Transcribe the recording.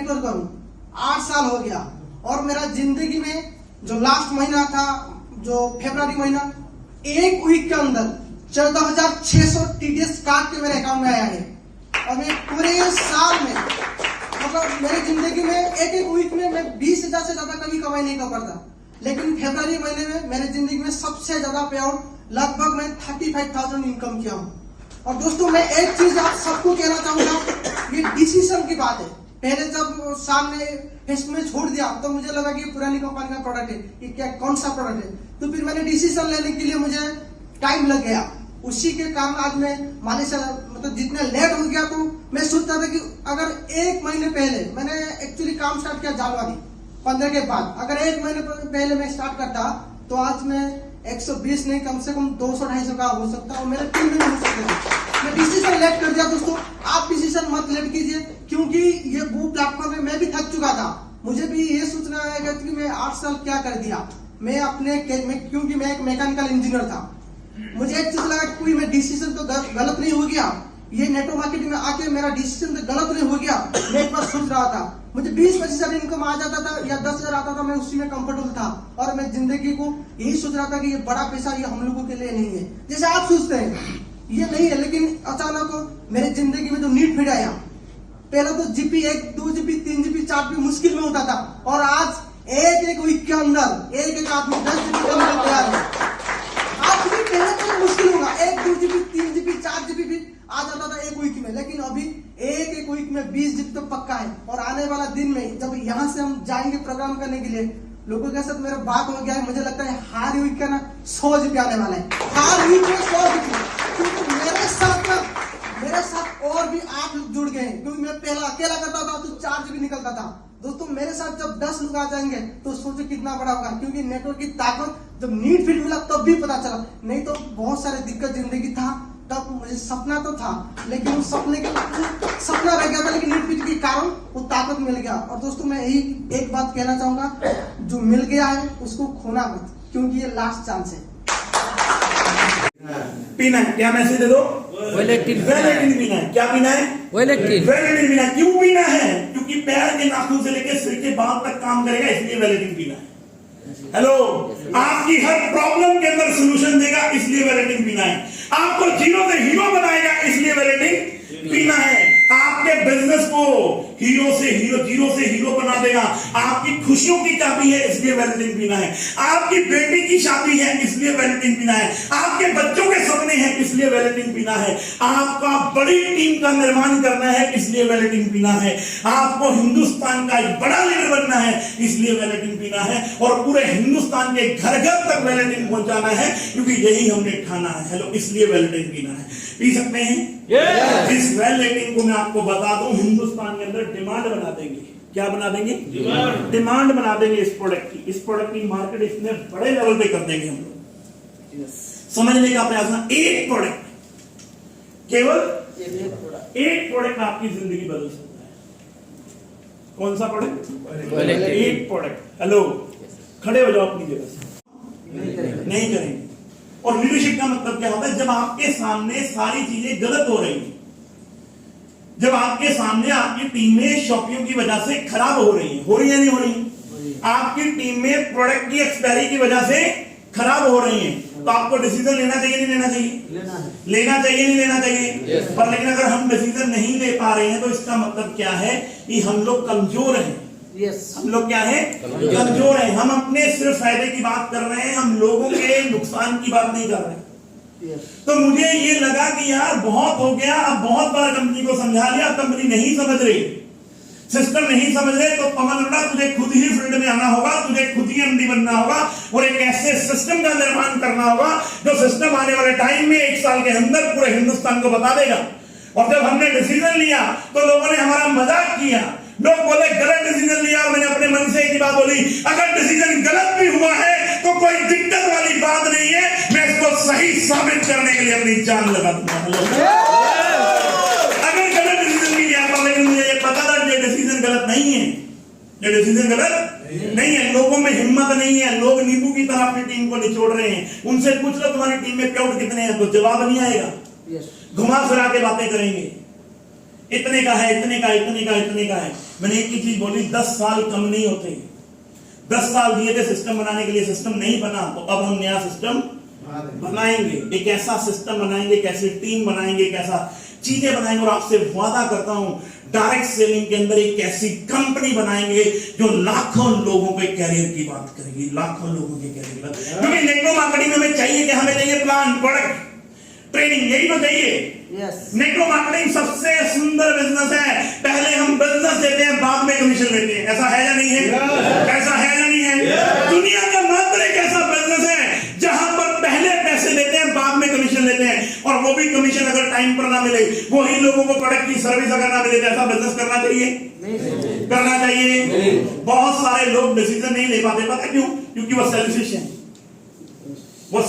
Network करूं, 8 साल हो गया। और मेरा जिंदगी में जो लास्ट महीना था, जो फरवरी महीना, एक वीक के अंदर 14,600 TDS काट के मेरे अकाउंट में आया है। और मैं पूरे साल में, मतलब मेरी जिंदगी में एक वीक में मैं 20,000 से ज्यादा कभी कमाई नहीं कर पाता, लेकिन फरवरी महीने में मेरे जिंदगी में सबसे ज्यादा पे आउट लगभग मैं 35,000 इनकम किया हूँ। और दोस्तों मैं एक चीज आप सबको कहना चाहूंगा, ये डिसीजन की बात है। पहले जब सामने फेसबुक में छोड़ दिया तो मुझे लगा कि ये पुरानी कंपनी का प्रोडक्ट है, ये क्या कौन सा प्रोडक्ट है, तो फिर मैंने डिसीजन लेने के लिए मुझे टाइम लग गया। उसी के कारण आज मैं मालिक से मतलब जितने लेट हो गया, तो मैं सोचता था कि अगर 1 महीने पहले मैंने एक्चुअली काम स्टार्ट किया जनवरी 15 के बाद, अगर 1 महीने पहले मैं स्टार्ट करता तो आज मैं 120 नहीं, कम से कम 200-250 का हो सकता और मेरे 3 महीने हो सकते थे। मैं डिसीजन लेट कर दिया। दोस्तों आप डिसीजन मत लेट कीजिए, क्योंकि ये वो प्लेटफॉर्म में मैं भी थक चुका था। मुझे भी ये सोचना है कि मैं 8 साल क्या कर दिया। मैं अपने क्योंकि मैं एक मैकेनिकल इंजीनियर था, मुझे एक चीज लगा कोई मैं डिसीजन तो गलत नहीं हो गया, ये नेटवर्क मार्केटिंग में आके मेरा डिसीजन तो गलत नहीं हो गया। मैं एक बार सोच रहा था, मुझे 20-25 इनकम आ जाता था या 10,000 आता था, मैं उसी में कंफर्टेबल था। और मैं जिंदगी को यही सोच रहा था कि ये बड़ा पैसा ये हम लोगों के लिए नहीं है, जैसे आप सोचते हैं ये नहीं है। लेकिन अचानक मेरे जिंदगी में जो नीड फिट आया, पहले तो जीपी 1, 2 GB, 3 GB, 4 GB मुश्किल में होता था, और आज एक वीक के अंदर एक आदमी 10 GB कमाने तैयार है। आज भी पहले तो मुश्किल होगा, 1, 2 GB, 3 GB, 4 GB भी आ जाता था एक वीक में, लेकिन अभी एक वीक में 20 GB तो पक्का है। और आने वाला दिन में जब यहाँ से हम जाएंगे प्रोग्राम करने के लिए, लोगों के साथ मेरा बात हो गया है, मुझे लगता है हर वीक का ना 100 GB आने वाला है, हर वीक में 100 GB। क्योंकि मेरे साथ और भी 8 लोग जुड़ गए हैं, क्योंकि मैं पहला अकेला करता था तो 4 GB निकलता था। दोस्तों मेरे साथ जब 10 लोग आ जाएंगे तो सोचो कितना बड़ा होगा, क्योंकि नेटवर्क की ताकत जब नीड फिट मिला तब भी पता चला। नहीं तो बहुत सारे दिक्कत जिंदगी था, तब मुझे सपना तो था, लेकिन उस सपना रह गया था, लेकिन नीड फिट के कारण वो ताकत मिल गया। और दोस्तों मैं यही एक बात कहना चाहूंगा, जो मिल गया है उसको खोना मत, क्योंकि ये लास्ट चांस है। पीना है, क्या मैसेज दे दो? वेलेटिन पीना है। क्या पीना है? वेलेटिन पीना है। क्यों पीना है? क्योंकि पैर के नाखून से लेकर सिर के बाल तक काम करेगा, इसलिए वेलेटिन पीना है। हेलो, आपकी हर प्रॉब्लम के अंदर सोल्यूशन देगा, इसलिए वेलेटिन पीना है। आपको जीरो से हीरो बनाएगा, इसलिए वेलेटिन पीना है। आपके बिजनेस को जीरो से हीरो बना देगा। आपकी खुशियों की चाबी है, इसलिए वेलेटिन पीना है। आपकी बेटी की शादी है, इसलिए वेलेटिन पीना है। आपके बच्चों के सपने हैं, इसलिए वेलेटिन पीना है। आपका बड़ी टीम का निर्माण करना है, इसलिए वेलेटिन पीना है। आपको हिंदुस्तान का एक बड़ा लीडर बनना है, इसलिए वेलेटिन पीना है। और पूरे हिंदुस्तान के घर घर तक वेलेटिन पहुंचाना है, क्योंकि यही हमने ठाना है। हेलो, इसलिए वेलेटिन पीना है। पी सकते हैं? इस वेलेटिन को मैं आपको बता दूं, हिंदुस्तान के अंदर डिमांड बना देंगे। क्या बना देंगे? डिमांड बना देंगे इस प्रोडक्ट की। इस प्रोडक्ट की मार्केट इतने बड़े लेवल पे कर देंगे हम लोग। समझने का प्रयास ना, एक प्रोडक्ट, केवल एक प्रोडक्ट आपकी जिंदगी बदल सकता है। कौन सा प्रोडक्ट? एक प्रोडक्ट। हेलो, खड़े हो जाओ अपनी जगह से। नहीं करेंगे। और लीडरशिप का मतलब क्या होता है? जब आपके सामने सारी चीजें गलत हो रही हैं, जब आपके सामने आपकी टीम में शॉपियों की वजह से खराब हो रही है नहीं हो रही? आपकी टीम में प्रोडक्ट की एक्सपायरी की वजह से खराब हो रही है, तो आपको डिसीजन लेना चाहिए नहीं लेना चाहिए? लेना चाहिए नहीं लेना चाहिए? पर लेकिन अगर हम डिसीजन नहीं ले पा रहे हैं, तो इसका मतलब क्या है कि हम लोग कमजोर हैं। हम लोग क्या है? कमजोर हैं। हम अपने सिर्फ फायदे की बात कर रहे हैं, हम लोगों के नुकसान की बात नहीं कर रहे। तो मुझे ये लगा कि यार बहुत हो गया, अब बहुत बार कंपनी को समझा लिया, कंपनी नहीं समझ रही, सिस्टम नहीं समझ रहे, तो पवन अरोड़ा तुझे खुद ही फील्ड में आना होगा, तुझे खुद ही एमडी बनना होगा और एक ऐसे सिस्टम का निर्माण करना होगा जो सिस्टम आने वाले टाइम में 1 साल के अंदर पूरे हिंदुस्तान को बता देगा। और जब हमने डिसीजन लिया तो लोगों ने हमारा मजाक किया, लोग बोले गलत डिसीजन लिया। मैंने अपने मन से एक ही बात बोली, अगर डिसीजन गलत भी हुआ है तो कोई दिक्कत वाली बात नहीं है, मैं इसको सही साबित करने के लिए अपनी जान लगा दूंगा। अगर गलत डिसीजन भी लिया था, लेकिन मुझे ये पता था ये डिसीजन गलत नहीं है, ये डिसीजन गलत नहीं है। लोगों में हिम्मत नहीं है, लोग नींबू की तरह अपनी टीम को निचोड़ रहे हैं। उनसे पूछ लो तुम्हारी टीम में प्याउट कितने हैं, तो जवाब नहीं आएगा, घुमा फिरा के बातें करेंगे। इतने का है, इतने का, इतने का, इतने का है। मैंने एक ही चीज बोली, 10 साल कम नहीं होते। 10 साल दिए थे सिस्टम बनाने के लिए, सिस्टम नहीं बना, तो अब हम नया सिस्टम बनाएंगे। एक ऐसा सिस्टम बनाएंगे, एक ऐसी टीम बनाएंगे, एक ऐसा चीजें बनाएंगे, और आपसे वादा करता हूं डायरेक्ट सेलिंग के अंदर एक ऐसी कंपनी बनाएंगे जो लाखों लोगों के कैरियर की बात करेगी, लाखों लोगों के कैरियर की बात। क्योंकि नेटवर्क मार्केटिंग में हमें चाहिए कि हमें चाहिए प्लान, प्रोडक्ट, ट्रेनिंग, यही तो चाहिए। नेटवर्क मार्केटिंग सबसे सुंदर बिजनेस है। पहले हम बिजनेस देते हैं, बाद में कमीशन लेते हैं। ऐसा है या नहीं है? ऐसा है या नहीं है? दुनिया का मात्र एक ऐसा बिजनेस है जहां पर पहले पैसे देते हैं, बाद में कमीशन लेते हैं, और वो भी कमीशन अगर टाइम पर ना मिले, वही लोगों को प्रोडक्ट की सर्विस अगर ना मिले, तो ऐसा बिजनेस करना चाहिए? करना चाहिए? बहुत सारे लोग डिसीजन नहीं ले पाते, पता क्यों? क्योंकि वो सेल्फिश है। वो